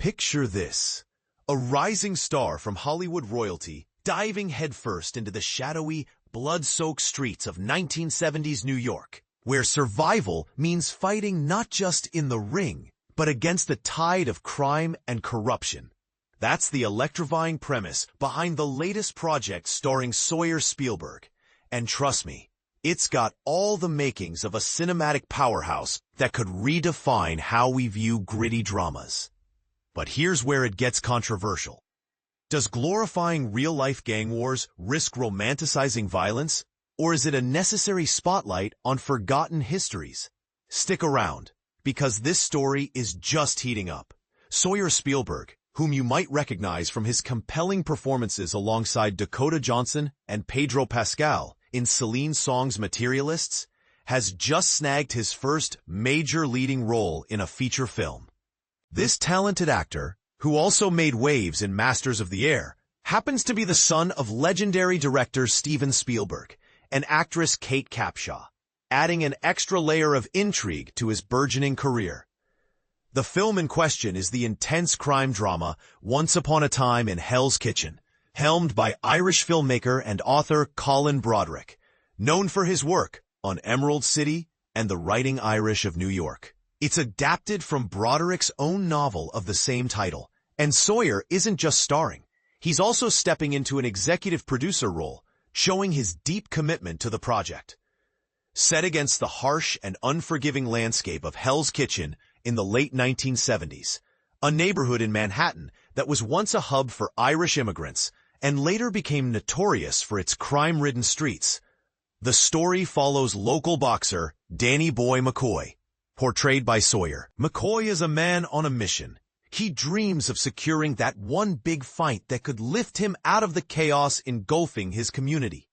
Picture this: a rising star from Hollywood royalty diving headfirst into the shadowy, blood-soaked streets of 1970s New York, where survival means fighting not just in the ring, but against the tide of crime and corruption. That's the electrifying premise behind the latest project starring Sawyer Spielberg. And trust me, it's got all the makings of a cinematic powerhouse that could redefine how we view gritty dramas. But here's where it gets controversial. Does glorifying real-life gang wars risk romanticizing violence, or is it a necessary spotlight on forgotten histories? Stick around, because this story is just heating up. Sawyer Spielberg, whom you might recognize from his compelling performances alongside Dakota Johnson and Pedro Pascal in Celine Song's Materialists, has just snagged his first major leading role in a feature film. This talented actor, who also made waves in Masters of the Air, happens to be the son of legendary director Steven Spielberg and actress Kate Capshaw, adding an extra layer of intrigue to his burgeoning career. The film in question is the intense crime drama Once Upon a Time in Hell's Kitchen, helmed by Irish filmmaker and author Colin Broderick, known for his work on Emerald City and The Writing Irish of New York. It's adapted from Broderick's own novel of the same title, and Sawyer isn't just starring. He's also stepping into an executive producer role, showing his deep commitment to the project. Set against the harsh and unforgiving landscape of Hell's Kitchen in the late 1970s, a neighborhood in Manhattan that was once a hub for Irish immigrants and later became notorious for its crime-ridden streets, the story follows local boxer Danny Boy McCoy, portrayed by Sawyer. McCoy is a man on a mission. He dreams of securing that one big fight that could lift him out of the chaos engulfing his community.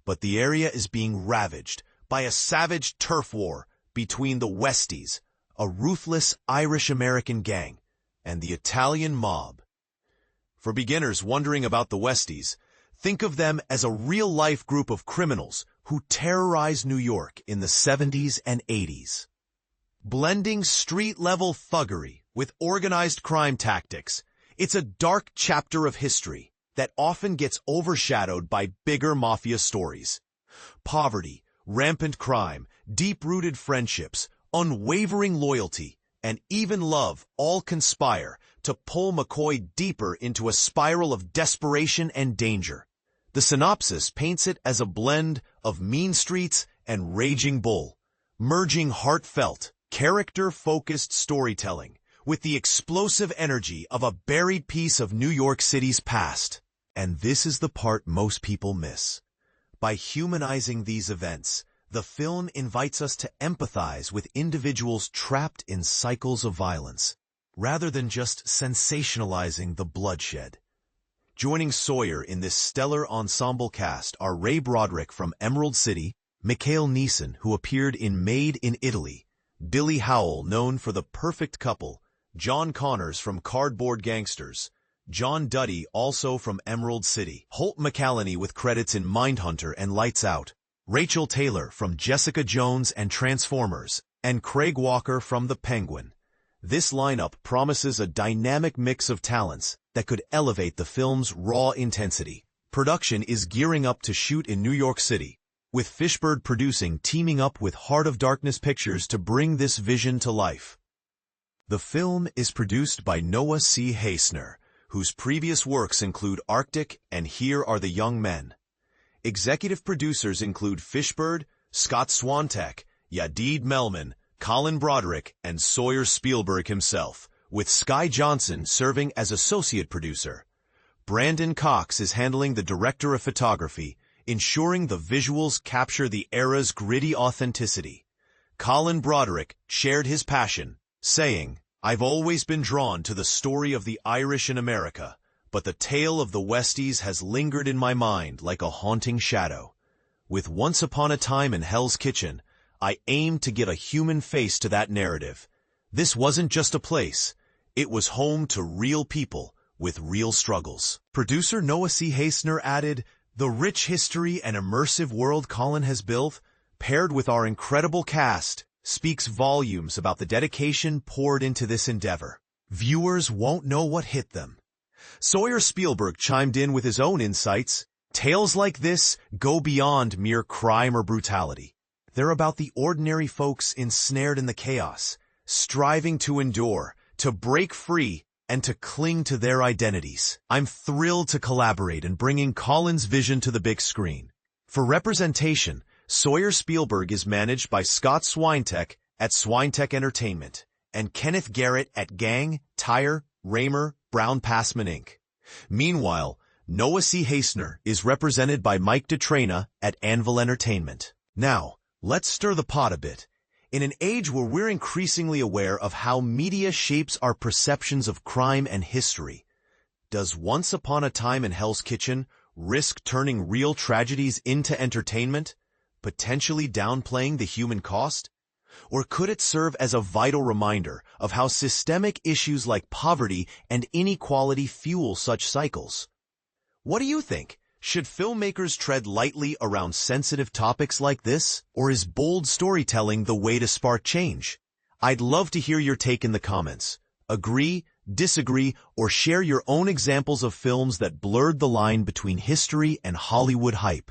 But the area is being ravaged by a savage turf war between the Westies, a ruthless Irish-American gang, and the Italian mob. For beginners wondering about the Westies, think of them as a real-life group of criminals who terrorized New York in the 70s and 80s. Blending street-level thuggery with organized crime tactics, it's a dark chapter of history that often gets overshadowed by bigger mafia stories. Poverty, rampant crime, deep-rooted friendships, unwavering loyalty, and even love all conspire to pull McCoy deeper into a spiral of desperation and danger. The synopsis paints it as a blend of mean streets and raging bull, merging heartfelt, character-focused storytelling with the explosive energy of a buried piece of New York City's past. And this is the part most people miss. By humanizing these events, the film invites us to empathize with individuals trapped in cycles of violence, rather than just sensationalizing the bloodshed. Joining Sawyer in this stellar ensemble cast are Ray Broderick from Emerald City, Mikhail Neeson, who appeared in Made in Italy, Billy Howell, known for The Perfect Couple, John Connors from Cardboard Gangsters, John Duddy, also from Emerald City, Holt McCallany with credits in Mindhunter and Lights Out, Rachel Taylor from Jessica Jones and Transformers, and Craig Walker from The Penguin. This lineup promises a dynamic mix of talents that could elevate the film's raw intensity. Production is gearing up to shoot in New York City, with Fishbird Producing teaming up with Heart of Darkness Pictures to bring this vision to life. The film is produced by Noah C. Haisner, whose previous works include Arctic and Here Are the Young Men. Executive producers include Fishbird, Scott Swantek, Yadid Melman, Colin Broderick, and Sawyer Spielberg himself, with Sky Johnson serving as associate producer. Brandon Cox is handling the director of photography, ensuring the visuals capture the era's gritty authenticity. Colin Broderick shared his passion, saying, "I've always been drawn to the story of the Irish in America, but the tale of the Westies has lingered in my mind like a haunting shadow. With Once Upon a Time in Hell's Kitchen, I aimed to give a human face to that narrative. This wasn't just a place. It was home to real people with real struggles." Producer Noah C. Haisner added, "The rich history and immersive world Colin has built, paired with our incredible cast, speaks volumes about the dedication poured into this endeavor." viewers won't know what hit them. Sawyer Spielberg chimed in with his own insights. Tales like this go beyond mere crime or brutality. They're about the ordinary folks ensnared in the chaos, striving to endure, to break free, and to cling to their identities. I'm thrilled to collaborate in bringing Colin's vision to the big screen. For representation, Sawyer Spielberg is managed by Scott Swinetek at Swinetek Entertainment and Kenneth Garrett at Gang, Tyre, Raymer, Brown Passman Inc. Meanwhile, Noah C. Hasner is represented by Mike DeTrana at Anvil Entertainment. Now, let's stir the pot a bit. In an age where we're increasingly aware of how media shapes our perceptions of crime and history, does Once Upon a Time in Hell's Kitchen risk turning real tragedies into entertainment, potentially downplaying the human cost? Or could it serve as a vital reminder of how systemic issues like poverty and inequality fuel such cycles? What do you think? Should filmmakers tread lightly around sensitive topics like this, or is bold storytelling the way to spark change? I'd love to hear your take in the comments. Agree, disagree, or share your own examples of films that blurred the line between history and Hollywood hype.